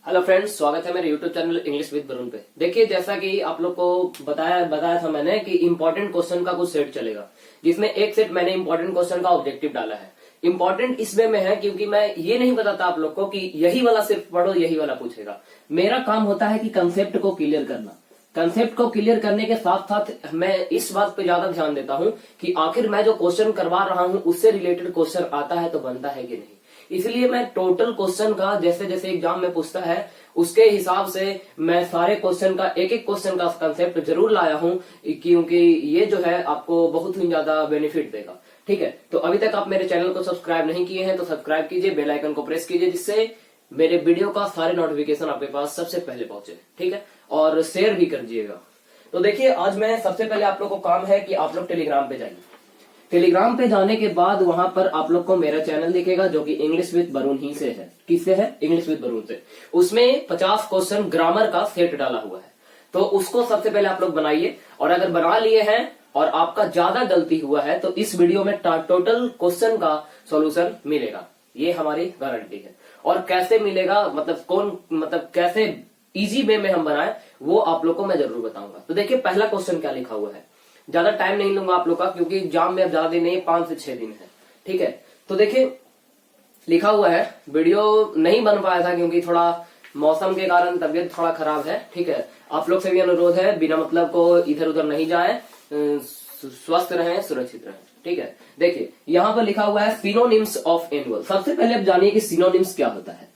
Hello friends, स्वागत है मेरे YouTube channel English with Varun पे। देखिए, जैसा कि आप लोग को बताया था मैंने कि इंपॉर्टेंट क्वेश्चन का कुछ सेट चलेगा, जिसमें एक सेट मैंने इंपॉर्टेंट क्वेश्चन का ऑब्जेक्टिव डाला है। इंपॉर्टेंट इसमें में है क्योंकि मैं ये नहीं बताता आप लोग को कि यही वाला सिर्फ पढ़ो, यही वाला पूछेगा। मेरा काम होता है कि कंसेप्ट को क्लियर करना। कंसेप्ट को क्लियर करने के साथ साथ मैं इस बात पे ज्यादा ध्यान देता हूं कि आखिर मैं जो क्वेश्चन करवा रहा हूं उससे रिलेटेड क्वेश्चन आता है तो बनता है कि नहीं। इसलिए मैं टोटल क्वेश्चन का जैसे जैसे एग्जाम में पूछता है उसके हिसाब से मैं सारे क्वेश्चन का एक एक क्वेश्चन का कंसेप्ट जरूर लाया हूं, क्योंकि ये जो है आपको बहुत ही ज्यादा बेनिफिट देगा। ठीक है, तो अभी तक आप मेरे चैनल को सब्सक्राइब नहीं किए हैं तो सब्सक्राइब कीजिए, बेल आइकन को प्रेस कीजिए, जिससे मेरे वीडियो का सारे नोटिफिकेशन आपके पास सबसे पहले पहुंचे। ठीक है, और शेयर भी कर दीजिएगा। तो देखिए, आज मैं सबसे पहले आप लोग को काम है कि आप लोग टेलीग्राम पे जाइए। टेलीग्राम पे जाने के बाद वहां पर आप लोग को मेरा चैनल दिखेगा जो कि इंग्लिश विद वरुण ही से है। किससे है? इंग्लिश विद वरुण से। उसमें 50 क्वेश्चन ग्रामर का सेट डाला हुआ है, तो उसको सबसे पहले आप लोग बनाइए। और अगर बना लिए हैं और आपका ज्यादा गलती हुआ है तो इस वीडियो में टोटल क्वेश्चन का सॉल्यूशन मिलेगा, ये हमारी गारंटी है। और कैसे मिलेगा, मतलब कैसे इजी वे में हम बनाए, वो आप लोग को मैं जरूर बताऊंगा। तो देखिए, पहला क्वेश्चन क्या लिखा हुआ है। ज्यादा टाइम नहीं लूंगा आप लोग का, क्योंकि एग्जाम में अब ज्यादा दिन नहीं, 5 से 6 दिन है। ठीक है, तो देखिए लिखा हुआ है। वीडियो नहीं बन पाया था क्योंकि थोड़ा मौसम के कारण तबीयत थोड़ा खराब है। ठीक है, आप लोग से भी अनुरोध है, बिना मतलब को इधर उधर नहीं जाए, स्वस्थ रहें, सुरक्षित रहें। ठीक है, देखिए यहाँ पर लिखा हुआ है सिनोनिम्स ऑफ एनुअल। सबसे पहले आप जानिए कि सिनोनिम्स क्या होता है।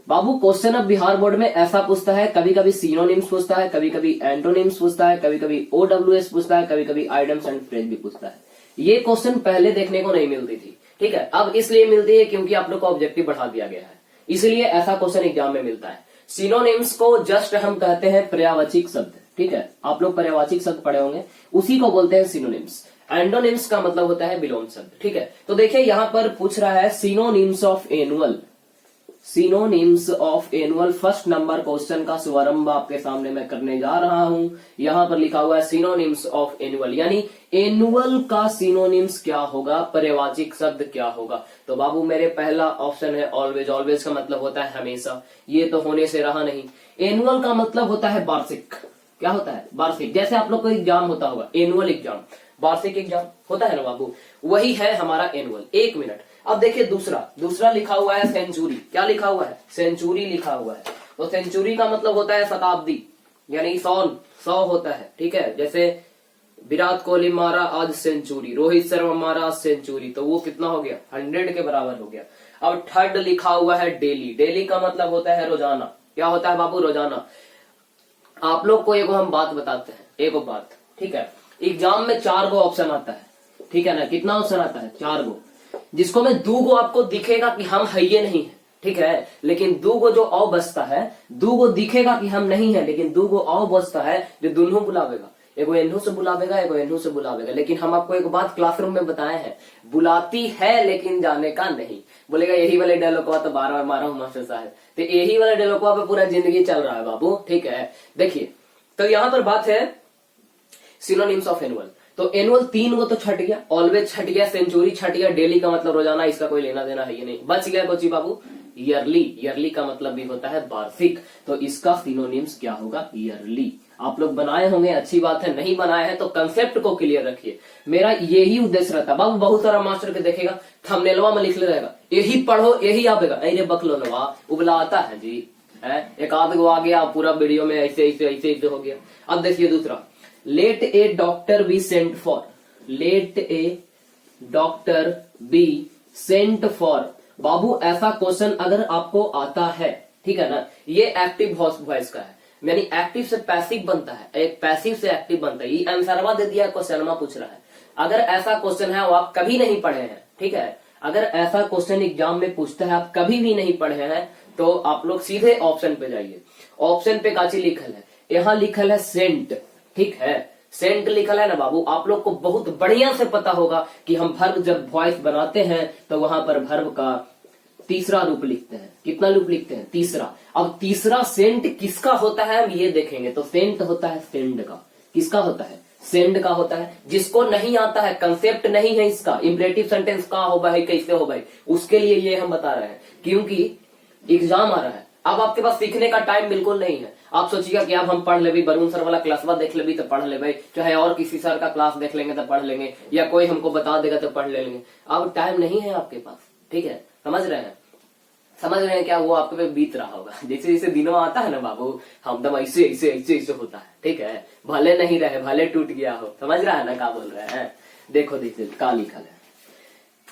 बाबू, क्वेश्चन ऑफ बिहार बोर्ड में ऐसा पूछता है, कभी कभी सिनोनिम्स पूछता है, कभी कभी एंटोनिम्स पूछता है, कभी कभी OWS पूछता है, कभी कभी आइडम्स एंड फ्रेज भी पूछता है। ये क्वेश्चन पहले देखने को नहीं मिलती थी। ठीक है, अब इसलिए मिलती है क्योंकि आप लोग को ऑब्जेक्टिव बढ़ा दिया गया है, इसलिए ऐसा क्वेश्चन एग्जाम में मिलता है। सिनोनिम्स को जस्ट हम कहते हैं पर्यायवाची शब्द। ठीक है, आप लोग पर्यायवाची शब्द पढ़े होंगे, उसी को बोलते हैं सिनोनिम्स। एंटोनिम्स का मतलब होता है विलोम शब्द। ठीक है, तो देखिए यहाँ पर पूछ रहा है synonyms of annual. Synonyms of annual first number question का शुभारंभ आपके सामने मैं करने जा रहा हूं। यहां पर लिखा हुआ है सिनोनिम्स ऑफ एनुअल, यानी एनुअल का सिनोनिम्स क्या होगा, पर्यायवाची शब्द क्या होगा। तो बाबू, मेरे पहला ऑप्शन है ऑलवेज। ऑलवेज का मतलब होता है हमेशा, ये तो होने से रहा नहीं। एनुअल का मतलब होता है वार्षिक। क्या होता है? वार्षिक। जैसे आप लोग को एग्जाम होता होगा, एनुअल एग्जाम, वार्षिक एग्जाम होता है ना बाबू, वही है हमारा एनुअल। 1 मिनट। अब देखिए दूसरा लिखा हुआ है सेंचुरी। क्या लिखा हुआ है? सेंचुरी लिखा हुआ है। तो सेंचुरी का मतलब होता है शताब्दी, यानी 100 होता है। ठीक है, जैसे विराट कोहली मारा आज सेंचुरी, रोहित शर्मा मारा आज सेंचुरी, तो वो कितना हो गया? 100 के बराबर हो गया। अब थर्ड लिखा हुआ है डेली। डेली का मतलब होता है रोजाना। क्या होता है बाबू? रोजाना। आप लोग को एगो हम बात बताते हैं, एगो बात। ठीक है, एग्जाम में 4 गो ऑप्शन आता है। ठीक है ना, कितना ऑप्शन आता है? 4 गो, जिसको में 2 गो आपको दिखेगा कि हम है ये नहीं है। ठीक है, लेकिन 2 गो जो औ बचता है, 2 गो दिखेगा कि हम नहीं है, लेकिन 2 गो औ बचता है जो दोनों बुलावेगा। एगो एन्हू से बुलावेगा, एगो एन्हू से बुलावेगा। लेकिन हम आपको एक बात क्लासरूम में बताए हैं, बुलाती है लेकिन जाने का नहीं। बोलेगा यही वाले डायलॉग तो बार बार मारा हूं मास्टर साहब, तो यही वाले डायलॉग पे पूरा जिंदगी चल रहा है बाबू। ठीक है, देखिए तो यहाँ पर बात है सिनोनिम्स ऑफ एनुअल। तो एनुअल 3 गो तो छट गया, ऑलवेज छट गया, सेंचुरी छट गया, डेली का मतलब रोजाना, इसका कोई लेना देना है ये नहीं। बच गया कोची बाबू? ईयरली। ईयरली का मतलब भी होता है वार्षिक, तो इसका सिनोनिम्स क्या होगा? ईयरली। आप लोग बनाए होंगे, अच्छी बात है। नहीं बनाए हैं तो कंसेप्ट को क्लियर रखिए। मेरा यही उद्देश्य रहता है बाबू। बहुत सारा मास्टर के देखेगा थंबनेलवा में लिख ले रहेगा यही पढ़ो यही आवेगा, अरे बकलो नवा उबलाता है जी है। एक आध गो आ गया, पूरा वीडियो में ऐसे ऐसे ऐसे ऐसे हो गया। अब देखिए दूसरा, let a doctor be sent for. Let a doctor be sent for. बाबू, ऐसा क्वेश्चन अगर आपको आता है, ठीक है ना, ये एक्टिव वॉइस का है, यानी एक्टिव से पैसिव बनता है, एक पैसिव से एक्टिव बनता है। ये आंसरवा दे दिया, क्वेश्चन पूछ रहा है। अगर ऐसा क्वेश्चन है वो आप कभी नहीं पढ़े हैं, ठीक है, अगर ऐसा क्वेश्चन एग्जाम में पूछता है आप कभी भी नहीं पढ़े हैं, तो आप लोग सीधे ऑप्शन पे जाइए। ऑप्शन पे काची लिखल है? यहाँ लिखल है सेंट। ठीक है, सेंट लिखल है ना बाबू। आप लोग को बहुत बढ़िया से पता होगा कि हम वर्ब जब वॉइस बनाते हैं तो वहां पर वर्ब का तीसरा रूप लिखते हैं। कितना रूप लिखते हैं? तीसरा। अब तीसरा सेंट किसका होता है हम ये देखेंगे। तो सेंट होता है सेंड का। किसका होता है? सेंड का होता है। जिसको नहीं आता है, कंसेप्ट नहीं है इसका, इंपरेटिव सेंटेंस का हो भाई, कैसे हो भाई, उसके लिए ये हम बता रहे हैं, क्योंकि एग्जाम आ रहा है। अब आपके पास सीखने का टाइम बिल्कुल नहीं है। आप सोचिएगा कि अब हम पढ़ ले, वरुण सर वाला क्लास देख ले तो पढ़ ले भाई, चाहे और किसी सर का क्लास देख लेंगे तो पढ़ लेंगे, या कोई हमको बता देगा तो पढ़ लेंगे। अब टाइम नहीं है आपके पास, ठीक है, समझ रहे हैं? समझ रहे हैं क्या? वो आपके पे बीत रहा होगा। जैसे जैसे दिनों आता है ना बाबू, हमदम ऐसे ऐसे ऐसे ऐसे होता है, ठीक है, भले नहीं रहे, भले टूट गया हो, समझ रहा है ना क्या बोल रहे हैं? देखो देखिए क्या लिखा है।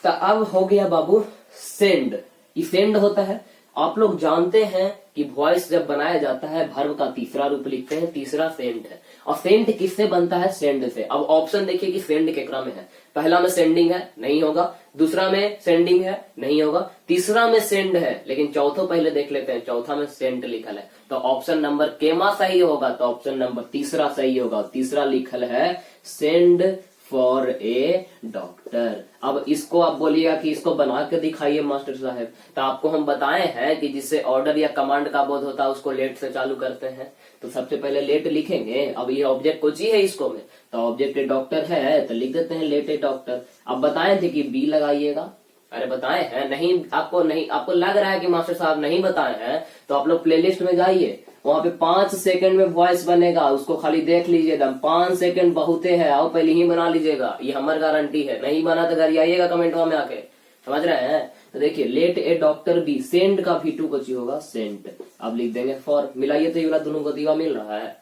तो अब हो गया बाबू सेंड। ये सेंड होता है। आप लोग जानते हैं कि वॉइस जब बनाया जाता है वर्ब का तीसरा रूप लिखते हैं, तीसरा सेंड है। और सेंड किससे बनता है? सेंड से। अब ऑप्शन देखिए कि सेंड के क्रम में है। पहला में सेंडिंग है, नहीं होगा। दूसरा में सेंडिंग है, नहीं होगा। तीसरा में सेंड है, लेकिन चौथो पहले देख लेते हैं। चौथा में सेंड लिखल है, तो ऑप्शन नंबर केमा सही होगा, तो ऑप्शन नंबर तीसरा सही होगा। तीसरा लिखल है सेंड फॉर ए डॉक्टर। अब इसको आप बोलिएगा कि इसको बना के दिखाइए मास्टर साहब, तो आपको हम बताए हैं कि जिससे ऑर्डर या कमांड का बोध होता है उसको लेट से चालू करते हैं। तो सबसे पहले लेट लिखेंगे। अब ये ऑब्जेक्ट कुछ ही है इसको में, तो ऑब्जेक्ट डॉक्टर है तो लिख देते हैं लेट ए डॉक्टर। अब बताए थे कि बी लगाइएगा। अरे बताए हैं, नहीं आपको लग रहा है कि मास्टर साहब नहीं बताए हैं, तो आप लोग प्लेलिस्ट में जाइए, वहां पे 5 सेकंड में वॉइस बनेगा, उसको खाली देख लीजिएगा। 5 सेकंड बहुते है, आओ पहले ही बना लीजिएगा, ये हमारी गारंटी है। नहीं बना तो घर आइएगा कमेंट में आके, समझ रहे हैं? तो देखिए late a doctor B, send का V2 कुछ होगा सेंट। अब लिख देंगे फॉर, मिलाइए तो ये दोनों को दीवा मिल रहा है,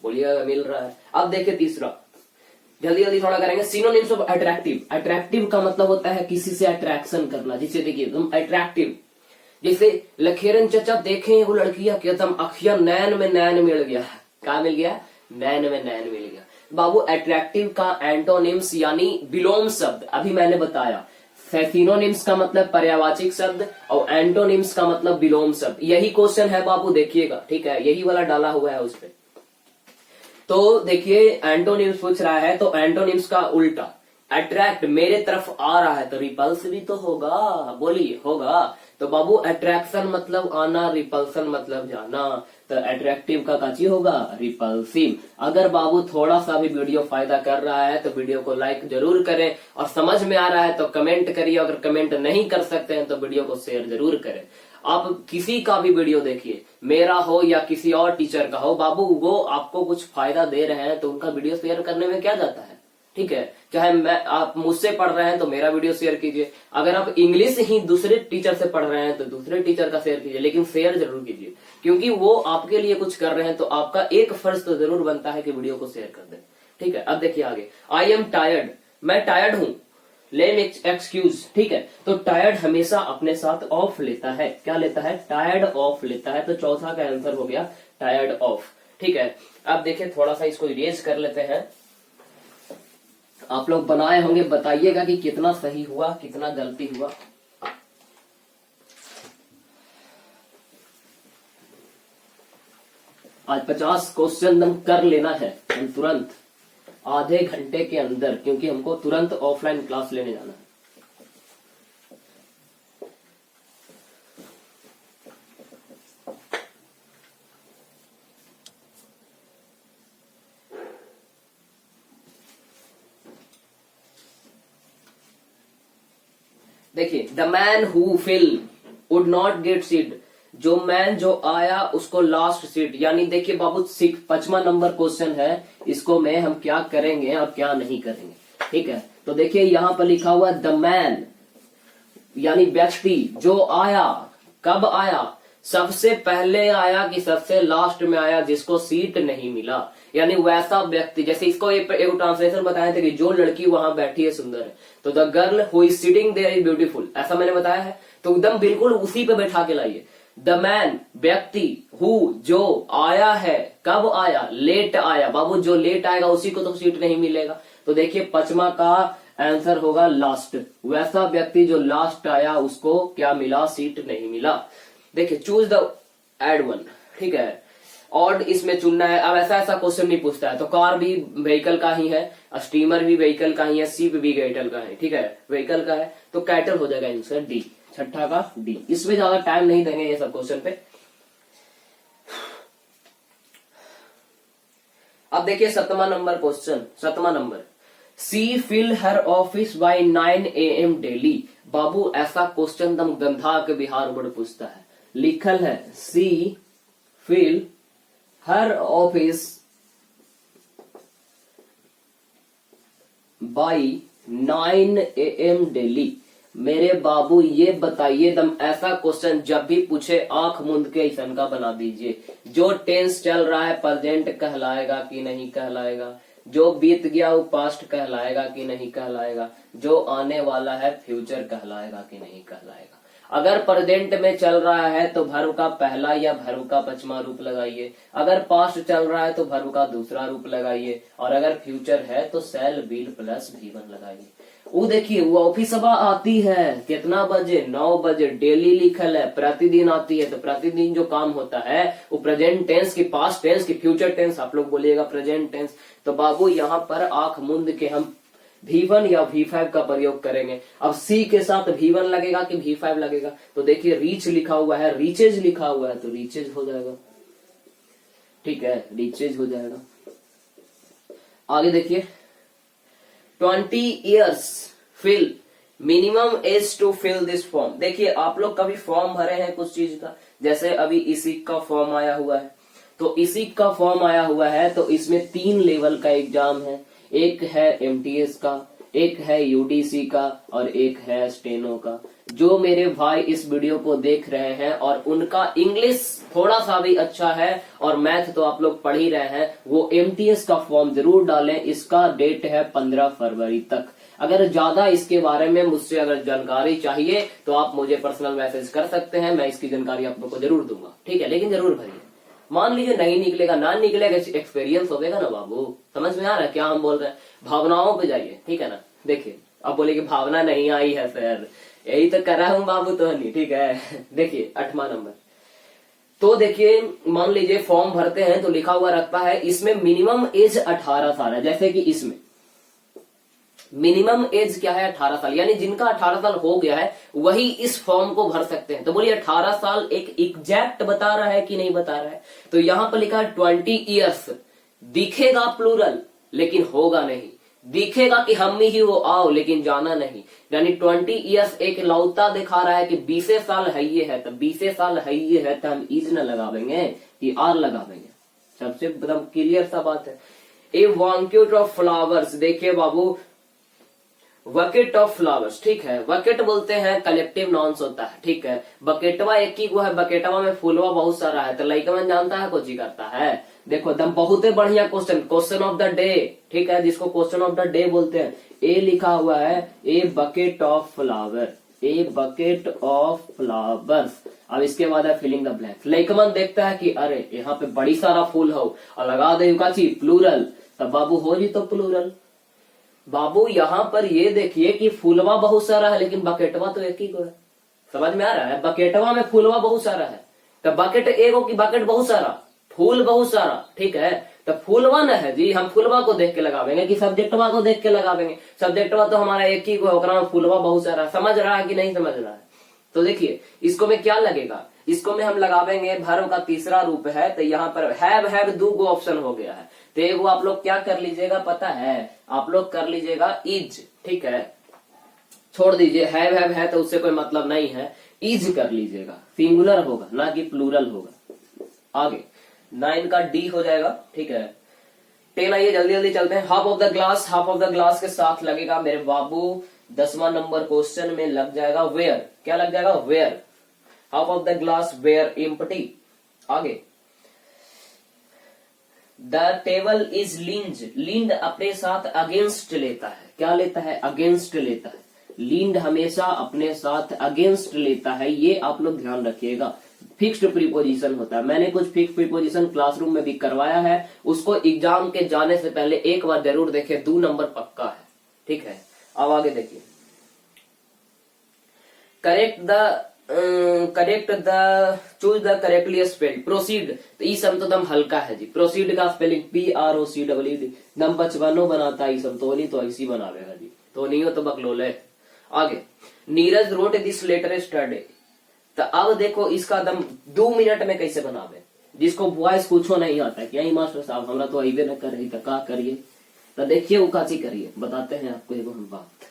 बोलिएगा मिल रहा है। अब देखिए तीसरा, जल्दी जल्दी थोड़ा करेंगे। Synonyms of attractive. अट्रैक्टिव का मतलब होता है किसी से अट्रैक्शन करना। जिसे देखिए तुम अट्रैक्टिव, जैसे लखेरन चचा देखे वो लड़कियां कि तुम अखिया नैन में नैन मिल गया। क्या मिल गया? नैन में नैन मिल गया। बाबू अट्रैक्टिव का एंटोनिम्स यानी विलोम शब्द अभी मैंने बताया। सिनोनिम्स का मतलब पर्यायवाची शब्द और एंटोनिम्स का मतलब विलोम शब्द। यही क्वेश्चन है बाबू, देखिएगा, ठीक है, यही वाला डाला हुआ है उस पर। तो देखिए एंटोनिम्स पूछ रहा है, तो एंटोनिम्स का उल्टा अट्रैक्ट मेरे तरफ आ रहा है तो रिपल्स भी तो होगा, बोलिए होगा। तो बाबू अट्रैक्शन मतलब आना, रिपल्सन मतलब जाना, तो अट्रैक्टिव का काची होगा? रिपल्सिव। अगर बाबू थोड़ा सा भी वीडियो फायदा कर रहा है तो वीडियो को लाइक जरूर करें, और समझ में आ रहा है तो कमेंट करिए। अगर कमेंट नहीं कर सकते हैं तो वीडियो को शेयर जरूर करें। आप किसी का भी वीडियो देखिए, मेरा हो या किसी और टीचर का हो, बाबू वो आपको कुछ फायदा दे रहे हैं तो उनका वीडियो शेयर करने में क्या जाता है, ठीक है। चाहे आप मुझसे पढ़ रहे हैं तो मेरा वीडियो शेयर कीजिए, अगर आप इंग्लिश ही दूसरे टीचर से पढ़ रहे हैं तो दूसरे टीचर का शेयर कीजिए, लेकिन शेयर जरूर कीजिए, क्योंकि वो आपके लिए कुछ कर रहे हैं तो आपका एक फर्ज तो जरूर बनता है कि वीडियो को शेयर कर दें, ठीक है। अब देखिए आगे, आई एम टायर्ड, मैं टायर्ड हूं, लेम एक्सक्यूज, ठीक है। तो टायर्ड हमेशा अपने साथ ऑफ लेता है, क्या लेता है? टायर्ड ऑफ लेता है। तो चौथा का आंसर हो गया टायर्ड ऑफ, ठीक है। अब देखिए थोड़ा सा इसको इरेज कर लेते हैं। आप लोग बनाए होंगे, बताइएगा कि कितना सही हुआ कितना गलती हुआ। आज 50 क्वेश्चन हम कर लेना है हम तुरंत, आधे घंटे के अंदर, क्योंकि हमको तुरंत ऑफलाइन क्लास लेने जाना है। देखिए, the man who will would not get seat, जो मैन जो आया उसको लास्ट सीट, यानी देखिए बाबू 5वां नंबर क्वेश्चन है, इसको में हम क्या करेंगे और क्या नहीं करेंगे, ठीक है। तो देखिए यहां पर लिखा हुआ द मैन यानी व्यक्ति जो आया, कब आया? सबसे पहले आया कि सबसे लास्ट में आया, जिसको सीट नहीं मिला, यानी वैसा व्यक्ति। जैसे इसको एक ट्रांसलेशन बताए थे कि जो लड़की वहां बैठी है सुंदर है, तो the girl who is sitting there is beautiful, ऐसा मैंने बताया है। तो एकदम बिल्कुल उसी पे बैठा के लाइए। द मैन व्यक्ति, हु जो आया है, कब आया? लेट आया। बाबू जो लेट आएगा उसी को तो सीट नहीं मिलेगा। तो देखिए 5वां का आंसर होगा लास्ट, वैसा व्यक्ति जो लास्ट आया उसको क्या मिला? सीट नहीं मिला। देखिए चूज द एड वन, ठीक है, ऑड इसमें चुनना है। अब ऐसा क्वेश्चन नहीं पूछता है, तो कार भी व्हीकल का ही है, स्टीमर भी व्हीकल का ही है, शिप भी व्हीकल का है, ठीक है, व्हीकल का है, तो कैटल हो जाएगा आंसर डी, छठा का डी। इसमें ज्यादा टाइम नहीं देंगे ये सब क्वेश्चन पे। अब देखिए 7वां नंबर क्वेश्चन, 7वां number, she fill her office by 9 AM daily. बाबू ऐसा क्वेश्चन दम गंधा के बिहार बोर्ड पूछता है, लिखल है she fill her office by 9 AM daily. मेरे बाबू ये बताइए, दम ऐसा क्वेश्चन जब भी पूछे आंख मूंद के ऐसा का बना दीजिए। जो टेंस चल रहा है प्रेजेंट कहलाएगा कि नहीं कहलाएगा, जो बीत गया वो पास्ट कहलाएगा कि नहीं कहलाएगा, जो आने वाला है फ्यूचर कहलाएगा कि नहीं कहलाएगा। अगर प्रेजेंट में चल रहा है तो वर्ब का पहला या वर्ब का 5वां रूप लगाइए, अगर पास्ट चल रहा है तो वर्ब का दूसरा रूप लगाइए, और अगर फ्यूचर है तो शैल विल प्लस V1 लगाइए। वो देखिए वो ऑफिस सभा आती है कितना बजे, 9 बजे। डेली लिखल है प्रतिदिन आती है, तो प्रतिदिन जो काम होता है वो प्रेजेंट टेंस की, पास्ट टेंस की, फ्यूचर टेंस, आप लोग बोलिएगा प्रेजेंट टेंस। तो बाबू यहाँ पर आंख मूंद के हम V1 या V5 का प्रयोग करेंगे। अब C के साथ V1 लगेगा कि V5 लगेगा, तो देखिए रीच लिखा हुआ है, रीचेज लिखा हुआ है, तो रीचेज हो जाएगा। ठीक है, रीचेज हो जाएगा। आगे देखिए 20 years fill minimum age to fill this form. देखिए आप लोग कभी फॉर्म भरे हैं कुछ चीज का, जैसे अभी इसी का फॉर्म आया हुआ है, तो इसी का फॉर्म आया हुआ है, तो इसमें 3 लेवल का एग्जाम है। एक है MTS का, एक है UDC का, और एक है स्टेनो का। जो मेरे भाई इस वीडियो को देख रहे हैं और उनका इंग्लिश थोड़ा सा भी अच्छा है और मैथ तो आप लोग पढ़ ही रहे हैं, वो MTS का फॉर्म जरूर डालें। इसका डेट है 15 फरवरी तक। अगर ज्यादा इसके बारे में मुझसे अगर जानकारी चाहिए तो आप मुझे पर्सनल मैसेज कर सकते हैं, मैं इसकी जानकारी आप लोग को जरूर दूंगा। ठीक है, लेकिन जरूर भरिए। मान लीजिए नहीं निकलेगा, ना निकलेगा, एक्सपीरियंस होगा ना बाबू। समझ में आ रहा है क्या हम बोल रहे हैं? भावनाओं पे जाइए, ठीक है ना। देखिए अब बोले कि भावना नहीं आई है सर, यही तो कर रहा हूं बाबू, तो नहीं। ठीक है, देखिए 8वां नंबर। तो देखिए मान लीजिए फॉर्म भरते हैं तो लिखा हुआ रखता है इसमें मिनिमम एज 18 साल है। जैसे कि इसमें मिनिमम एज क्या है? 18 साल, यानी जिनका 18 साल हो गया है वही इस फॉर्म को भर सकते हैं। तो बोलिए 18 साल एक एग्जैक्ट बता रहा है कि नहीं बता रहा है? तो यहां पर लिखा है 20 ईयर्स। दिखेगा प्लूरल लेकिन होगा नहीं, दिखेगा कि हम ही वो आओ लेकिन जाना नहीं। यानी 20 ईयर्स एक लौता दिखा रहा है कि 20 साल है ये है, तो 20 साल है ये है, तो हम इज न लगावेंगे कि आर लगावेंगे। सबसे एकदम क्लियर सा बात है। ए वांक्यूट ऑफ फ्लावर्स, देखिए बाबू बकेट ऑफ फ्लावर्स। ठीक है, बकेट बोलते हैं कलेक्टिव नाउंस होता है। ठीक है, बकेटवा एक ही को है, बकेटवा में फूलवा बहुत सारा है, तो लइकवन जानता है कुछ ही करता है। देखो दम बहुत ही बढ़िया question, question of the day. ठीक है, जिसको क्वेश्चन ऑफ द डे बोलते हैं। ए लिखा हुआ है a bucket of flower, a bucket of flowers. अब इसके बाद है फिलिंग द ब्लैंक्स। लइकवन देखता है कि अरे यहाँ पे बड़ी सारा फूल हो और लगा दे प्लूरल, तब बाबू हो जी तो प्लूरल। बाबू यहाँ पर ये देखिए कि फूलवा बहुत सारा है लेकिन बकेटवा तो एक ही को है। समझ में आ रहा है? बकेटवा में फूलवा बहुत सारा है, तो बकेट एक हो कि बकेट बहुत सारा, फूल बहुत सारा। ठीक है, तो फूलवा न है जी, हम फूलवा को देख के लगावेंगे कि सब्जेक्टवा को देख के लगावेंगे? सब्जेक्टवा तो हमारा एक ही को, में फूलवा बहुत सारा। समझ रहा है कि नहीं समझ रहा है? तो देखिए इसको में क्या लगेगा, इसको में हम लगावेंगे वर्ब का तीसरा रूप है, तो यहाँ पर हैव 2 गो ऑप्शन हो गया है। तो एगो आप लोग क्या कर लीजिएगा पता है? आप लोग कर लीजिएगा इज। ठीक है, छोड़ दीजिए हैव है तो उससे कोई मतलब नहीं है, इज कर लीजिएगा। सिंगुलर होगा ना कि प्लूरल होगा। आगे 9 का डी हो जाएगा। ठीक है, 10 आइए जल्दी जल्दी चलते हैं। Half of the glass, half of the glass के साथ लगेगा मेरे बाबू 10वां नंबर क्वेश्चन में लग जाएगा वेयर। क्या लग जाएगा? Were. Half of the glass were empty. आगे the table is leaned, leaned अपने साथ अगेंस्ट लेता है। क्या लेता है? अगेंस्ट लेता है। लीन्ड हमेशा अपने साथ अगेंस्ट लेता है, ये आप लोग ध्यान रखिएगा। फिक्स्ड प्रीपोजिशन होता है। मैंने कुछ फिक्स्ड प्रीपोजिशन क्लासरूम में भी करवाया है, उसको एग्जाम के जाने से पहले एक बार जरूर देखें, 2 नंबर पक्का है। ठीक है, अब आगे देखिए choose the correctly spelled proceed. तो ई सम तो दम हल्का है जी। प्रोसीड का स्पेलिंग PROCEED। दम बचपनो बनाता है सम तो ऐसी बनावेगा जी, तो नहीं हो तो बकलोले। आगे Neeraj wrote this letter study. तो अब देखो इसका दम 2 मिनट में कैसे बनावे, जिसको वॉइस कुछ नहीं आता है कि यही मास्टर साहब हमरा तो अबे न कर रही, तो का करिए? तो देखिए वो काची करिए, बताते हैं आपको एगो हम बात।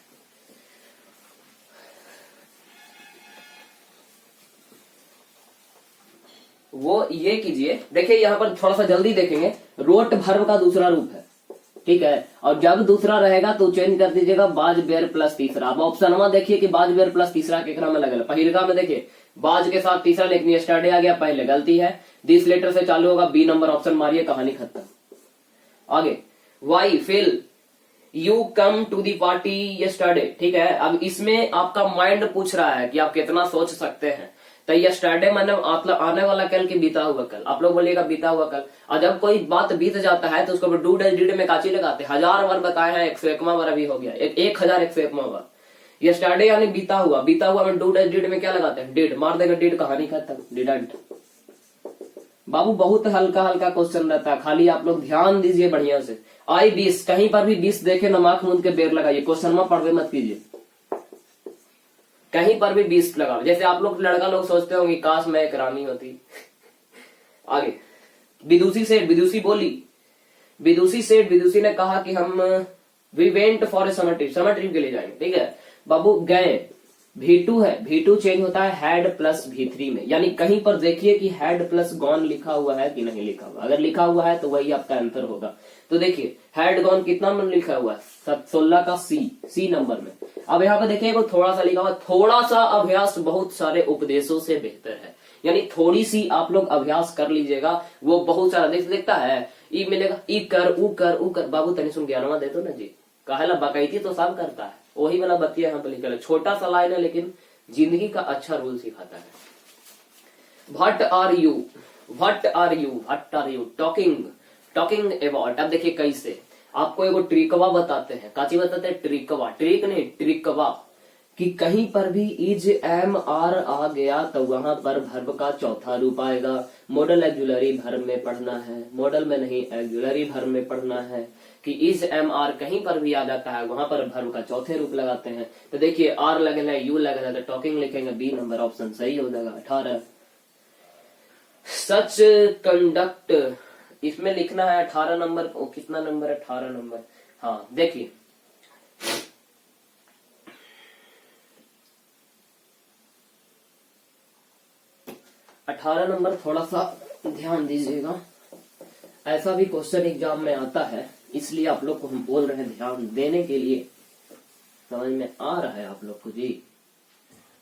वो ये कीजिए, देखिए यहाँ पर थोड़ा सा जल्दी देखेंगे, रोट वर्ब का दूसरा रूप है, ठीक है। और जब दूसरा रहेगा तो चेंज कर दीजिएगा बाज बेर प्लस तीसरा। अब ऑप्शन में देखिए कि बाज बेर प्लस तीसरा केकरा में लगेगा, पहिलका में देखिए बाज के साथ तीसरा, लेकिन यस्टरडे आ गया, पहले गलती है। दिस लेटर से चालू होगा, बी नंबर ऑप्शन मारिए, कहानी खत्म। आगे why will you come to the party yesterday, ठीक है। अब इसमें आपका माइंड पूछ रहा है कि आप कितना सोच सकते हैं। तो यस्टरडे मतलब आने वाला कल की बीता हुआ कल, आप लोग बोलिएगा बीता हुआ कल। और जब कोई बात बीत जाता है तो उसको डू डज डिड में काची लगाते हैं, 1000 बार बताए हैं, 101वां बार अभी हो गया, 1101वां बार। यस्टरडे यानी बीता हुआ में डू डज डिड में क्या लगाते हैं, डिड, मार देगा डिड, कहानी खत्म, डिडंट। बाबू बहुत हल्का हल्का क्वेश्चन रहता है, खाली आप लोग ध्यान दीजिए बढ़िया से। आई 20, कहीं पर भी 20 देखे नमाक मूंद के बेर लगाइए, क्वेश्चन में पढ़वे मत कीजिए, कहीं पर भी 20 लगाओ। जैसे आप लोग लड़का लोग सोचते होंगे काश मैं एक रानी होती। आगे विदुषी सेठ, विदुषी बोली, विदुषी सेठ, विदुषी ने कहा कि हम we went for a summer trip के लिए जाएंगे, ठीक है। बाबू गए, V2 है, V2 चेंज होता है हैड प्लस V3 में, यानी कहीं पर देखिए कि हैड प्लस गॉन लिखा हुआ है कि नहीं लिखा हुआ। अगर लिखा हुआ है तो वही आपका आंसर होगा। तो देखिए हैड गॉन कितना में लिखा हुआ है, 16 का सी नंबर में। अब यहाँ पे देखिए थोड़ा सा लिखा हुआ, थोड़ा सा अभ्यास बहुत सारे उपदेशों से बेहतर है, यानी थोड़ी सी आप लोग अभ्यास कर लीजिएगा, वो बहुत सारा देखता है। ई मिलेगा, ई कर ऊ कर ऊ कर, बाबू तनी सुन ज्ञानवा दे दो ना जी, काहेला बकैती तो सब करता है, वही वाला बतिया यहाँ पे लिखा है। छोटा सा लाइन है लेकिन जिंदगी का अच्छा रूल सिखाता है। What are you, what are you, what are you talking about. अब देखिए कैसे आपको एगो ट्रिकवा बताते हैं, काची बताते हैं, ट्रिकवा, ट्रिक नहीं ट्रिकवा, कि कहीं पर भी इज एम आर आ गया तो वहां पर वर्ब का चौथा रूप आएगा। मॉडल एक्जुलरी वर्ब में पढ़ना है, मॉडल में नहीं एक्जुलरी वर्ब में पढ़ना है। कि इज एम आर कहीं पर भी आ जाता है वहां पर वर्ब का चौथे रूप लगाते हैं। तो देखिए आर लगना है, यू लगना है, तो टॉकिंग लिखेंगे, बी नंबर ऑप्शन सही हो जाएगा। 18 सच कंडक्ट, इसमें लिखना है 18 नंबर, कितना नंबर है, 18 नंबर। हाँ देखिए 18 नंबर, थोड़ा सा ध्यान दीजिएगा, ऐसा भी क्वेश्चन एग्जाम में आता है, इसलिए आप लोग को हम बोल रहे हैं ध्यान देने के लिए। समझ में आ रहा है आप लोग को जी?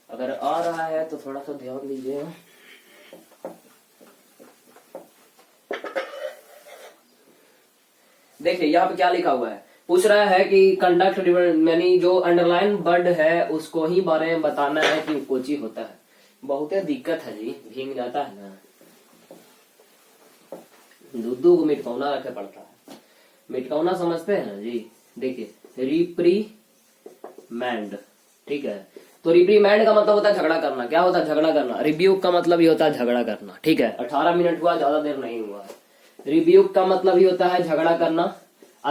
अगर आ रहा है तो थोड़ा सा ध्यान दीजिएगा। देखिए यहाँ पे क्या लिखा हुआ है, पूछ रहा है कि कंडक्ट यानी जो अंडरलाइन वर्ड है उसको ही बारे में बताना है कि कोची होता है। बहुत दिक्कत है जी, भींग जाता है ना, दूध को मिटकौना रखे पड़ता है। मिटकौना समझते हैं ना जी? देखिए रिप्रीमैंड, ठीक है। तो रिप्रीमैंड का मतलब होता है झगड़ा करना। क्या होता है? झगड़ा करना। रिब्यूक का मतलब ही होता है झगड़ा करना, ठीक है। 18 मिनट हुआ, ज्यादा देर नहीं हुआ है। रिब्यूक का मतलब ही होता है झगड़ा करना,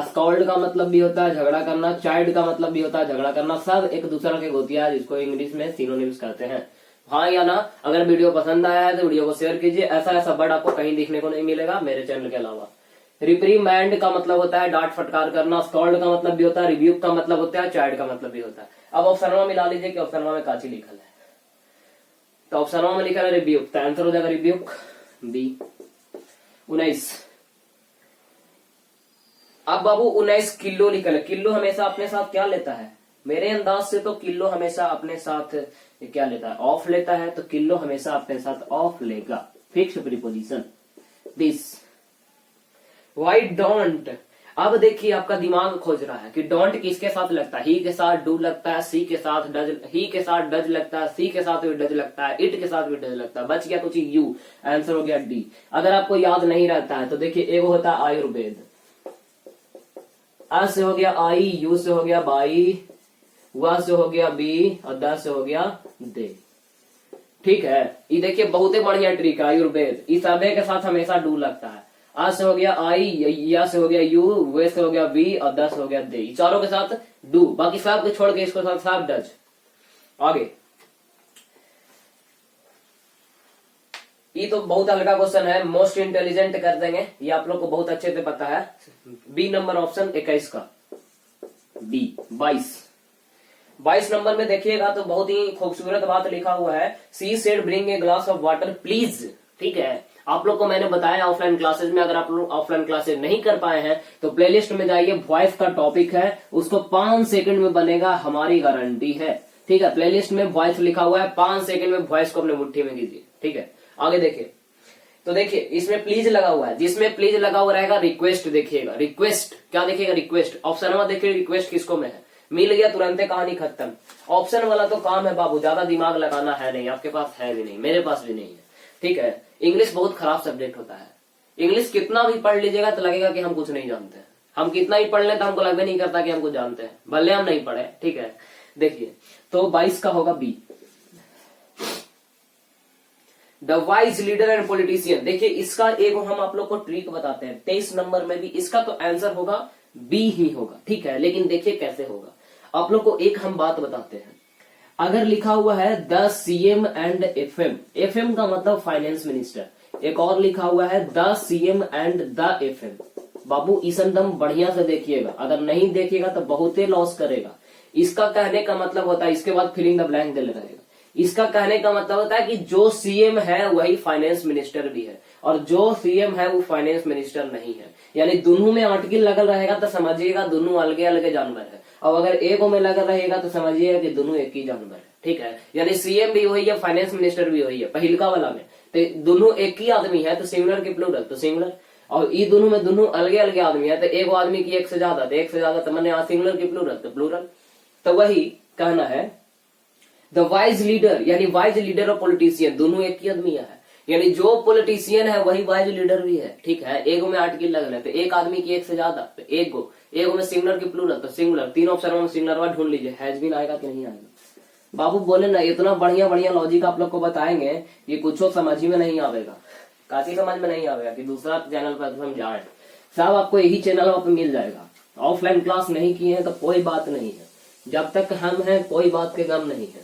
स्कॉल्ड का मतलब भी होता है झगड़ा करना, चाइल्ड का मतलब भी होता है झगड़ा करना। सब एक दूसरे के गोतिया है, जिसको इंग्लिश में सिनोनिम्स कहते हैं। हाँ या ना? अगर वीडियो पसंद आया है तो वीडियो को शेयर कीजिए। ऐसा ऐसा वर्ड आपको कहीं देखने को नहीं मिलेगा मेरे चैनल के अलावा। रिप्रीमैंड का मतलब होता है डांट फटकार करना, स्कॉल्ड का मतलब भी होता है, रिब्यूक का मतलब होता है, चाइल्ड का मतलब भी होता है। अब ऑप्शन मिला लीजिए कि ऑप्शन में काची लिखल है। तो ऑप्शन में लिखा है रिब्यूक, तो आंसर हो जाएगा रिब्यूक बी। 19। अब बाबू 19 किलो लिखल है। किलो हमेशा अपने साथ क्या लेता है? मेरे अंदाज से तो किलो हमेशा अपने साथ क्या लेता है? ऑफ लेता है। तो किलो हमेशा अपने साथ ऑफ लेगा, fix preposition. This why don't. अब देखिए आपका दिमाग खोज रहा है कि डोंट किसके साथ लगता है। ही के साथ डू लगता है, सी के साथ डज, ही के साथ डज लगता है, सी के साथ भी डज लगता है, इट के साथ भी डज लगता है। बच गया कुछ यू, आंसर हो गया डी। अगर आपको याद नहीं रहता है तो देखिए एगो होता है आयुर्वेद, आ से हो गया आई, यू से हो गया बाई, वा से हो गया बी और द से हो गया दे, ठीक है। ये देखिए बहुत ही बढ़िया ट्रिक है आयुर्वेद। इस सबे के साथ हमेशा डू लगता है। आ से हो गया आई, या से हो गया यू, वे से हो गया बी और द से हो गया दे। चारों के साथ डू, बाकी सब को छोड़ के इसको साथ सब डज। आगे ये तो बहुत हल्का क्वेश्चन है, मोस्ट इंटेलिजेंट कर देंगे, ये आप लोग को बहुत अच्छे से पता है। बी नंबर ऑप्शन 21 का बी। 22 नंबर में देखिएगा तो बहुत ही खूबसूरत बात लिखा हुआ है। She said bring a glass of water please. ठीक है। आप लोग को मैंने बताया ऑफलाइन क्लासेस में, अगर आप लोग ऑफलाइन क्लासेस नहीं कर पाए हैं तो प्लेलिस्ट में जाइए, वॉइस का टॉपिक है, उसको 5 सेकंड में बनेगा, हमारी गारंटी है। ठीक है, प्लेलिस्ट में वॉइस लिखा हुआ है, 5 सेकंड में वॉइस को अपने मुट्ठी में कीजिए। ठीक है, आगे देखिए। तो देखिए इसमें प्लीज लगा हुआ है, जिसमें प्लीज लगा हुआ रहेगा रिक्वेस्ट देखिएगा। रिक्वेस्ट क्या देखिएगा? रिक्वेस्ट। ऑप्शन नंबर देखिए, रिक्वेस्ट किसको में है? मिल गया तुरंत कहानी खत्म। ऑप्शन वाला तो काम है बाबू, ज्यादा दिमाग लगाना है नहीं, आपके पास है भी नहीं, मेरे पास भी नहीं है। ठीक है, इंग्लिश बहुत खराब सब्जेक्ट होता है। इंग्लिश कितना भी पढ़ लीजिएगा तो लगेगा कि हम कुछ नहीं जानते हैं। हम कितना भी पढ़ लें तो हमको लगता नहीं करता कि हम कुछ जानते हैं, भले हम नहीं पढ़े। ठीक है, देखिए तो 22 का होगा B, the wise leader and politician. देखिए इसका एक हम आप लोग को ट्रिक बताते हैं, 23 नंबर में भी इसका तो आंसर होगा बी ही होगा। ठीक है, लेकिन देखिए कैसे होगा। आप लोग को एक हम बात बताते हैं, अगर लिखा हुआ है the CM and FM, FM का मतलब फाइनेंस मिनिस्टर, एक और लिखा हुआ है the CM and the FM, बाबू इसम बढ़िया से देखिएगा, अगर नहीं देखिएगा तो बहुत ही लॉस करेगा। इसका कहने का मतलब होता है, इसके बाद फिलिंग द ब्लैंक दिल रहेगा। इसका कहने का मतलब होता है कि जो सीएम है वही फाइनेंस मिनिस्टर भी है, और जो सीएम है वो फाइनेंस मिनिस्टर नहीं है। यानी दोनों में आर्टिकल लगल रहेगा तो समझिएगा दोनों अलगे अलगे जानवर है, और अगर एक में लगल रहेगा तो समझिएगा कि दोनों एक ही जानवर है। ठीक है, यानी सीएम भी वही है, फाइनेंस मिनिस्टर भी वही है। पहिलका वाला में तो दोनों एक ही आदमी है तो सिंगुलर के प्लूरल तो सिंगुलर, और ये दोनों में दोनों अलगे अलगे आदमी है तो एक आदमी की एक से ज्यादा तो एक से ज्यादा, तो मैंने सिंगुलर के प्लूरल तो प्लूरल। तो वही कहना है द वाइज लीडर, यानी वाइज लीडर और पॉलिटिशियन दोनों एक ही आदमी है, यानी जो पॉलिटिशियन है वही वाइज लीडर भी है। ठीक है, एक में आर्टिकल लग रहे तो एक आदमी की एक से ज्यादा तो एक में सिंगुलर की प्लूरल तो सिंगुलर। तीन ऑप्शन में सिंगुलर वर्ड ढूंढ लीजिए, हैज बीन आएगा कि नहीं आएगा। बाबू बोले ना इतना बढ़िया बढ़िया लॉजिक आप लोग को बताएंगे, ये कुछ समझ में नहीं आवेगा, काफी समझ में नहीं आवेगा कि दूसरा चैनल पर हम जाए। साहब आपको यही चैनल पर मिल जाएगा। ऑफलाइन क्लास नहीं किए हैं तो कोई बात नहीं है, जब तक हम हैं कोई बात के गम नहीं है।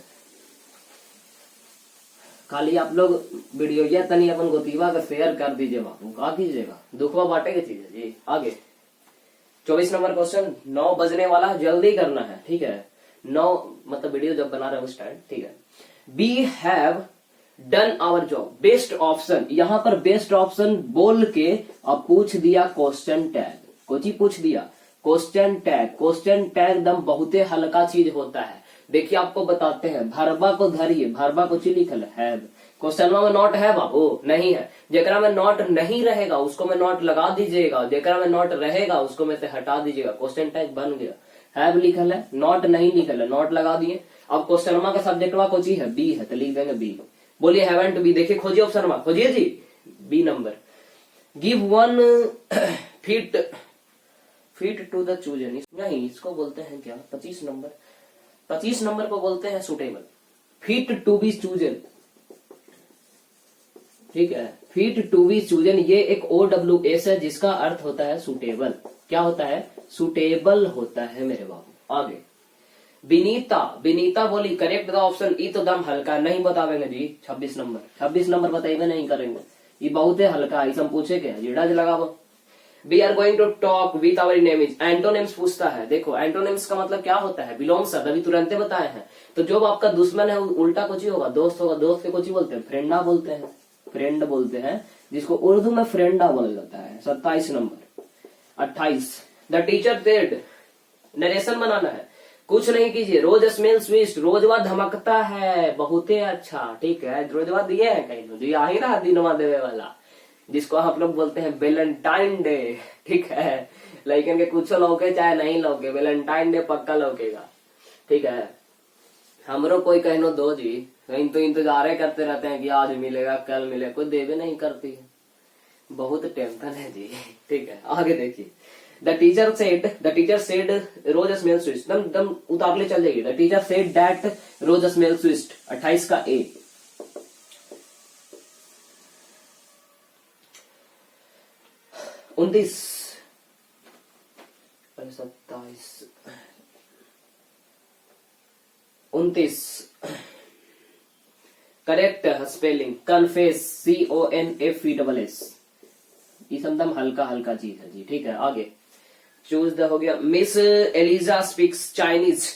खाली आप लोग वीडियो या तनी अपन गोतीवा का शेयर कर दीजिए बाबू, का कीजिएगा, दुखवा बांटे की चीज है जी। आगे 24 नंबर क्वेश्चन, 9 बजने वाला, जल्दी करना है। ठीक है, 9 मतलब वीडियो जब बना रहे हो उस टाइम। ठीक है, we have done our job, best option, यहाँ पर बेस्ट ऑप्शन बोल के अब पूछ दिया क्वेश्चन टैग, कुछ ही पूछ दिया क्वेश्चन टैग। क्वेश्चन टैग एकदम बहुत हल्का चीज होता है। देखिए आपको बताते हैं, भरबा को धरिए, भरबा को ची लिखल है, क्वेश्चन में नॉट है बाबू नहीं है, जेकरा में नॉट नहीं रहेगा उसको में नॉट लगा दीजिएगा, जेकरा में नॉट रहेगा उसको में से हटा दीजिएगा, क्वेश्चन टैग बन गया। हैव लिखल है, नॉट नहीं लिखल है, नॉट लगा दिए। अब क्वेश्चन का सब्जेक्ट वा कोची है, बी है, तो लिख देंगे बी। बोलिए हैवंट बी, देखिए खोजिए ऑप्शन में, खोजिए जी B number. Give 1 feet to the chosen, नहीं इसको बोलते हैं क्या, 25 नंबर को बोलते हैं suitable, fit to be chosen. ठीक है, फिट टू बी चूजन ये एक OWS है जिसका अर्थ होता है सुटेबल। क्या होता है? सुटेबल होता है मेरे बाबू। आगे विनीता, विनीता बोली करेक्ट द ऑप्शन, ई तो दम हल्का नहीं बतावेंगे जी। 26 नंबर बताइए नहीं करेंगे, ये बहुत ही हल्का है, हम पूछे क्या जीड़ा लगाओ। We are going to talk with our names, antonyms पूछता है। देखो एंटोनिम्स का मतलब क्या होता है, बिलोंग्स, अभी तुरंत बताए हैं। तो जो आपका दुश्मन है उल्टा कुछ ही होगा, दोस्त होगा, दोस्त के कुछ ही बोलते हैं, फ्रेंडा बोलते हैं, फ्रेंड बोलते हैं, जिसको उर्दू में फ्रेंडा बोला जाता है। 27 नंबर। 28 द टीचर सेड, नरेशन बनाना है, कुछ नहीं कीजिए। रोज स्मेल स्विस्ट, रोजवा धमकता है, बहुत ही अच्छा। ठीक है, रोजवा दिए है कहीं जी, आ ही रहा दिनवा देवे वाला, जिसको आप लोग बोलते हैं वेलेंटाइन डे। ठीक है, लेकिन के कुछ लौके चाहे नहीं लौके, वेलेंटाइन डे पक्का लौकेगा। ठीक है, हमरो कोई कहनो दो जी, तो इंतजार करते रहते हैं कि आज मिलेगा कल मिलेगा, कोई देवे नहीं करती है, बहुत टेंशन है जी। ठीक है, आगे देखिए। The teacher said rose smell sweetest, दम उतार ले चल जाइए। The teacher said that rose smell sweetest, 28 का A. 29 correct spelling confess, CONFESS, ये एकदम हल्का हल्का चीज है जी। ठीक है, आगे चूज द हो गया। मिस एलिजा स्पीक्स चाइनीज,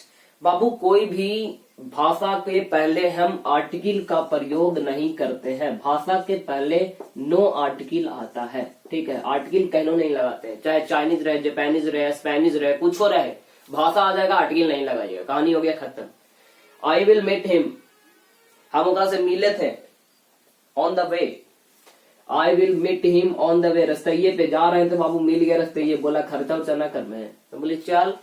बाबू कोई भी भाषा के पहले हम आर्टिकल का प्रयोग नहीं करते हैं। भाषा के पहले नो आर्टिकल आता है, ठीक है। आर्टिकल कहनो नहीं लगाते हैं, चाहे चाइनीज रहे, जापानीज रहे, स्पेनिश रहे, कुछ हो रहे, भाषा आ जाएगा, आर्टिकल नहीं लगाइएगा, कहानी हो गया खत्म। आई विल मीट हिम, हम ओकरा से मिले थे, on the way. I will meet him on the way, रस्तैये पे जा रहे हैं तो बाबू मिल गया रस्तैये, बोला खर्चा उर्चा ना कर मैं, तो बोली चल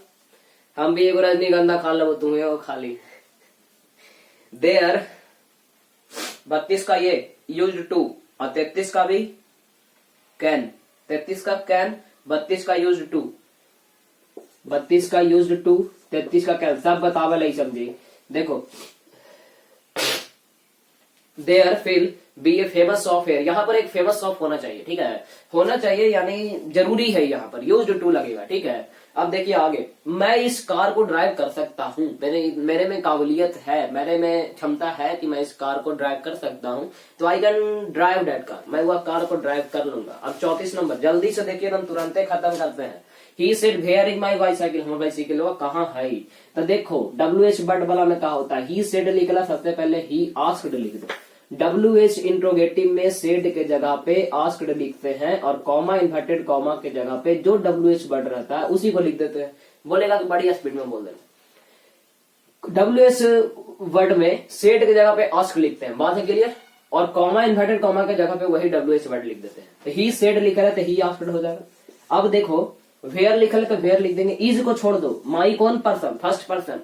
हम भी एगो रजनीगंधा खा लो, तुम्हें वो खा ली। देयर 32 का ये यूज्ड टू, और 33 का भी कैन, 33 का कैन, 32 का यूज्ड टू, 32 का यूज्ड टू, 33 का कैन, सब बतावे नहीं समझी। देखो there will be a famous of air, यहाँ पर एक फेमस ऑफ होना चाहिए, ठीक है, होना चाहिए यानी जरूरी है, यहाँ पर यूज्ड टू लगेगा, ठीक है। अब देखिए आगे, मैं इस कार को ड्राइव कर सकता हूँ, मेरे में काबिलियत है, मेरे में क्षमता है कि मैं इस कार को ड्राइव कर सकता हूँ, तो I can drive that car, मैं वह कार को ड्राइव कर लूंगा। अब 34 नंबर, जल्दी से देखिए, हम तुरंत खत्म करते हैं। He said where is my bicycle, हमारी बाईसाइकिल वो कहाँ है, तो देखो WH वर्ड वाला में कहा होता है, ही सेड लिखला सबसे पहले ही आस्क्ड लिख दो। WH इंट्रोगेटिव में सेड के जगह पे आस्क्ड लिखते हैं, और कॉमा इन्वर्टेड कॉमा के जगह पे जो WH वर्ड रहता है उसी को लिख देते हैं। बोलेगा तो बड़ी स्पीड में बोल देना। WH वर्ड में सेड के जगह पे आस्क लिखते हैं, बात है क्लियर, और कॉमा इन्वर्टेड कॉमा के जगह पे वही WH वर्ड लिख देते हैं। तो ही सेड लिखा है तो ही आस्क्ड हो जाएगा। अब देखो वेयर लिखा है तो वेयर लिख देंगे, इज को छोड़ दो, माई कौन पर्सन, फर्स्ट पर्सन,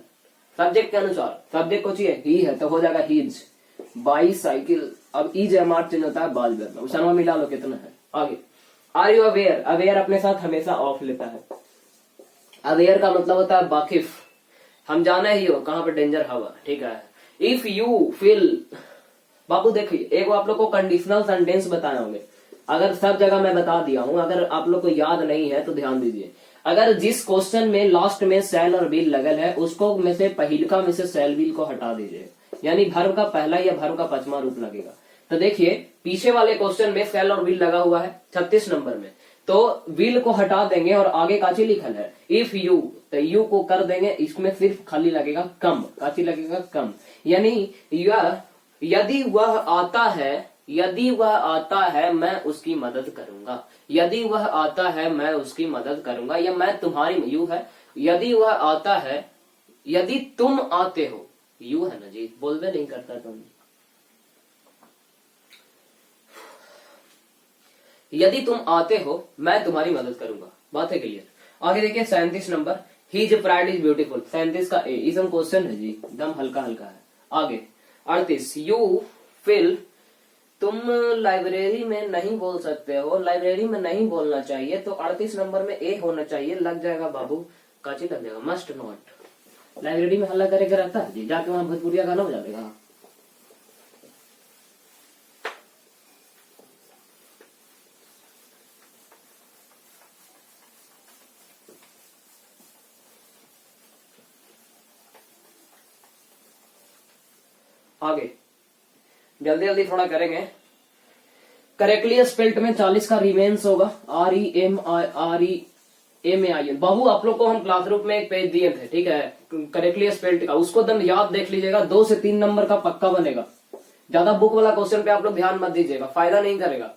सब्जेक्ट के अनुसार, सब्जेक्ट को चाहिए ही है तो हो जाएगा हीज, बाईसाइकिल। अब इज एमआर चेंज होता है बाल में, शर्मा मिला लो कितना है। आगे आर यू अवेयर, अवेयर अपने साथ हमेशा ऑफ लेता है। अवेयर का मतलब होता है वाकिफ, हम जाना ही हो कहां पर डेंजर हवा, ठीक है। इफ यू फील, बाबू देखिए एक आप लोग को कंडीशनल सेंटेंस बताए होंगे, अगर सब जगह मैं बता दिया हूं, अगर आप लोग को याद नहीं है तो ध्यान दीजिए। अगर जिस क्वेश्चन में लास्ट में सेल और विल लगल है, उसको में से पहिलका में से सेल विल को हटा दीजिए, यानी भर्व का पहला या भर्व का पचमा रूप लगेगा। तो देखिए पीछे वाले क्वेश्चन में सेल और विल लगा हुआ है 36 नंबर में, तो विल को हटा देंगे और आगे काची लिखल है इफ यू, तो यू को कर देंगे, इसमें सिर्फ खाली लगेगा कम, काची लगेगा कम, यानी यदि वह आता है, यदि वह आता है मैं उसकी मदद करूंगा, यदि वह आता है मैं उसकी मदद करूंगा, या मैं तुम्हारी, यू है, यदि वह आता है, यदि तुम आते हो, यू है ना जी, बोलते नहीं करता तुम, यदि तुम आते हो मैं तुम्हारी मदद करूंगा, बात है क्लियर। आगे देखिए 37 number, his pride is beautiful, 37 का ए, इसम क्वेश्चन है जी, एकदम हल्का हल्का है। आगे 38, यू फिल, तुम लाइब्रेरी में नहीं बोल सकते हो, लाइब्रेरी में नहीं बोलना चाहिए, तो 38 नंबर में ए होना चाहिए, लग जाएगा बाबू, काची लग जाएगा, मस्ट नॉट। लाइब्रेरी में हल्ला करेगा रहता है जी, जाके वहां भोजपुरिया गाना बजा देगा। आगे जल्दी जल्दी थोड़ा करेंगे। करेक्टली स्पेल्ट में 40 का रिमेन्स होगा, REMAIN। बाबू आप लोग को हम क्लासरूम में एक पेज दिए थे, ठीक है, करेक्टली स्पेल्ट का, उसको दम याद देख लीजिएगा, 2 से 3 नंबर का पक्का बनेगा। ज्यादा बुक वाला क्वेश्चन पे आप लोग ध्यान मत दीजिएगा, फायदा नहीं करेगा।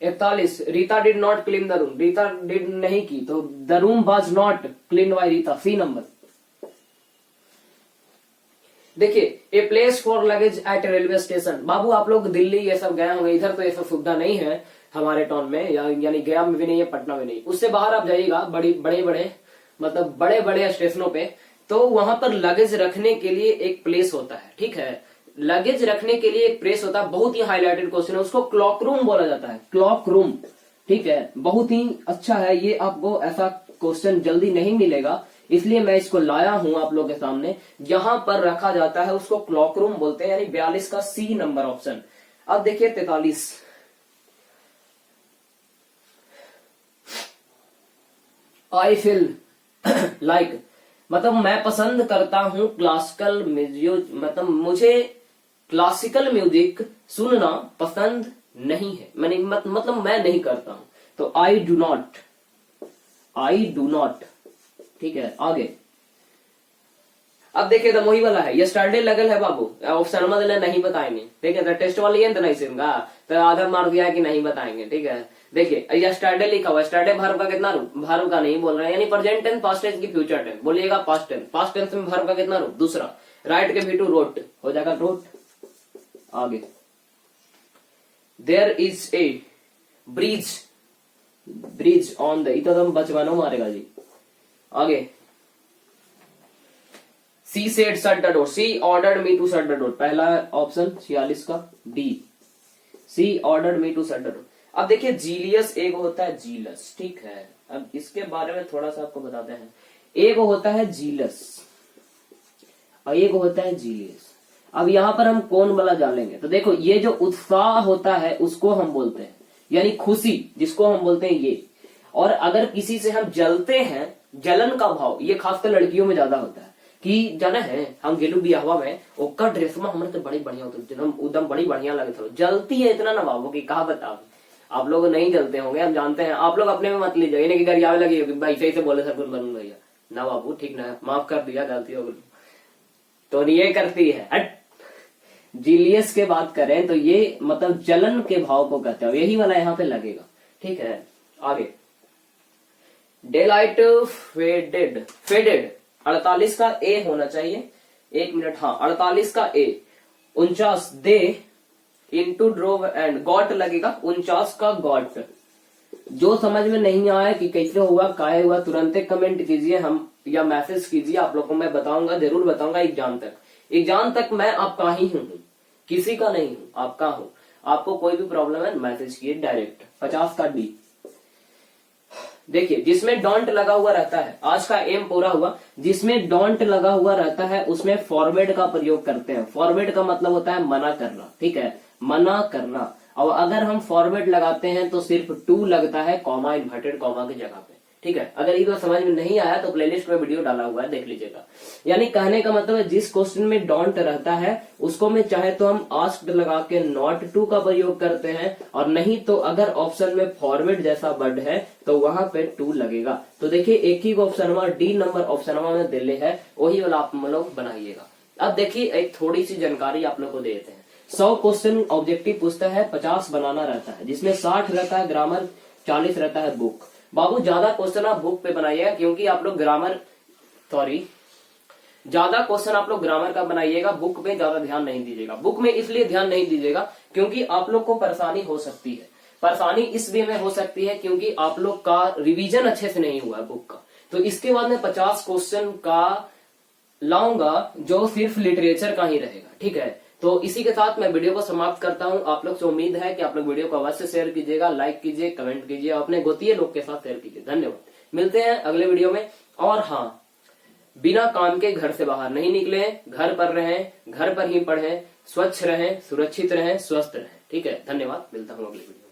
41, Rita did not clean the room, Rita did नहीं की, तो the room was not clean by Rita, C number. देखिए a place for luggage at railway station, बाबू आप लोग दिल्ली ये सब गए होंगे, इधर तो ये सब सुविधा नहीं है हमारे टाउन में, यानी गया में भी नहीं है, पटना में नहीं, उससे बाहर आप जाइएगा बड़े बड़े मतलब बड़े बड़े स्टेशनों पे, तो वहां पर लगेज रखने के लिए एक प्लेस होता है, ठीक है, लगेज रखने के लिए एक प्लेस होता है, बहुत ही हाईलाइटेड क्वेश्चन है, उसको क्लॉक रूम बोला जाता है, क्लॉक रूम, ठीक है, बहुत ही अच्छा है ये, आपको ऐसा क्वेश्चन जल्दी नहीं मिलेगा, इसलिए मैं इसको लाया हूं आप लोगों के सामने। जहां पर रखा जाता है उसको क्लॉक रूम बोलते हैं, यानी 42 का सी नंबर ऑप्शन। अब देखिए 43, आई फील लाइक, मतलब मैं पसंद करता हूं क्लासिकल म्यूजिक, मतलब मुझे क्लासिकल म्यूजिक सुनना पसंद नहीं है, मैंने मतलब मैं नहीं करता हूं, तो आई डू नॉट, ठीक है। आगे अब देखिए तो वही वाला है, ये स्टडी लगल है बाबू, ऑप्शन में नहीं बताएंगे, ठीक है। तो टेस्ट वाली है तो नहीं सिंगा, तो आधा मार दिया है कि नहीं बताएंगे, ठीक है। देखिए ये स्टडी लिखा हुआ है, स्टडी वर्ब का कितना रूप, वर्ब का नहीं बोल रहे हैं, यानी प्रेजेंट टेंस, पास्ट टेंस की फ्यूचर टेंस, बोलिएगा पास्ट टेंस। पास्ट टेंस में वर्ब का कितना रूप, दूसरा। राइट के V2 रोट हो जाएगा रोट। आगे there is a bridge, bridge on the, इतना तो हम बचवानो मारेगा जी। आगे she said shut the door, she ordered me to shut the door, पहला ऑप्शन 46 का D, she ordered me to shut the door. अब देखिए जीलियस एक होता है जीलस, ठीक है। अब इसके बारे में थोड़ा सा आपको बताते हैं। एक होता है जीलस और एक होता है जीलियस। अब यहाँ पर हम कौन वाला जानेंगे, तो देखो ये जो उत्साह होता है उसको हम बोलते हैं, यानी खुशी जिसको हम बोलते हैं ये। और अगर किसी से हम जलते हैं, जलन का भाव, ये खासकर लड़कियों में ज्यादा होता है कि जाना है हम गेलू बियाहवा में ओका ड्रेस में हमारे तो बड़ी बढ़िया होता है, एकदम बड़ी बढ़िया लगे था, जलती है इतना ना बाबू की कहा बताओ। आप लोग नहीं जलते होंगे, हम जानते हैं, आप लोग अपने में मत लीजिए, इन्हें घर आवे लगी होगी भाई सही से बोले सर बनू भैया ना बाबू, ठीक ना, माफ कर दिया, गलती हो गई तो ये करती है। हट। जीलियस के बात करें तो ये मतलब जलन के भाव को कहते हैं, यही वाला यहाँ पे लगेगा, ठीक है। आगे डेलाइट फेडेड, फेडेड 48 का ए होना चाहिए, एक मिनट, हाँ 48 का ए। 49 दे इंटू ड्रोव एंड गॉट लगेगा, 49 का गॉट। जो समझ में नहीं आया कि कैसे हुआ काहे हुआ तुरंत कमेंट कीजिए हम या मैसेज कीजिए, आप लोगों को मैं बताऊंगा, जरूर बताऊंगा। एग्जाम तक मैं आपका ही हूँ, किसी का नहीं हूँ, आपका हूँ। आपको कोई भी प्रॉब्लम है मैसेज कीजिए डायरेक्ट। 50 का डी। देखिए जिसमें डोंट लगा हुआ रहता है, आज का एम पूरा हुआ, जिसमें डोंट लगा हुआ रहता है उसमें फॉरवर्ड का प्रयोग करते हैं। फॉरवर्ड का मतलब होता है मना करना, ठीक है, मना करना। और अगर हम फॉरवर्ड लगाते हैं तो सिर्फ टू लगता है, कॉमा इन्वर्टेड कॉमा की जगह पे, ठीक है। अगर ये तो समझ में नहीं आया तो प्लेलिस्ट में वीडियो डाला हुआ है, देख लीजिएगा। यानी कहने का मतलब है जिस क्वेश्चन में डोंट रहता है उसको में चाहे तो हम आस्क्ड लगा के नॉट टू का प्रयोग करते हैं, और नहीं तो अगर ऑप्शन में फॉरवर्ड जैसा वर्ड है तो वहां पे टू लगेगा। तो देखिए एक ही ऑप्शन डी नंबर ऑप्शन में दिले है, वही वाला आप लोग बनाइएगा। अब देखिए एक थोड़ी सी जानकारी आप लोग को देते हैं। 100 क्वेश्चन ऑब्जेक्टिव पूछता है, 50 बनाना रहता है, जिसमें 60 रहता है ग्रामर, 40 रहता है बुक। बाबू ज्यादा क्वेश्चन आप बुक पे बनाइएगा, क्योंकि आप लोग ज्यादा क्वेश्चन आप लोग ग्रामर का बनाइएगा, बुक पे ज्यादा ध्यान नहीं दीजिएगा। बुक में इसलिए ध्यान नहीं दीजिएगा क्योंकि आप लोग को परेशानी हो सकती है। परेशानी इस वे में हो सकती है क्योंकि आप लोग का रिवीजन अच्छे से नहीं हुआ है बुक का। तो इसके बाद में 50 क्वेश्चन का लाऊंगा जो सिर्फ लिटरेचर का ही रहेगा, ठीक है। तो इसी के साथ मैं वीडियो को समाप्त करता हूं। आप लोग से उम्मीद है कि आप लोग वीडियो को अवश्य शेयर कीजिएगा, लाइक कीजिए, कमेंट कीजिए और अपने गोतीय लोग के साथ शेयर कीजिए। धन्यवाद, मिलते हैं अगले वीडियो में। और हाँ, बिना काम के घर से बाहर नहीं निकले, घर पर रहें, घर पर ही पढ़ें, स्वच्छ रहें, सुरक्षित रहें, स्वस्थ रहें, ठीक है। धन्यवाद, मिलता हूँ अगले वीडियो में।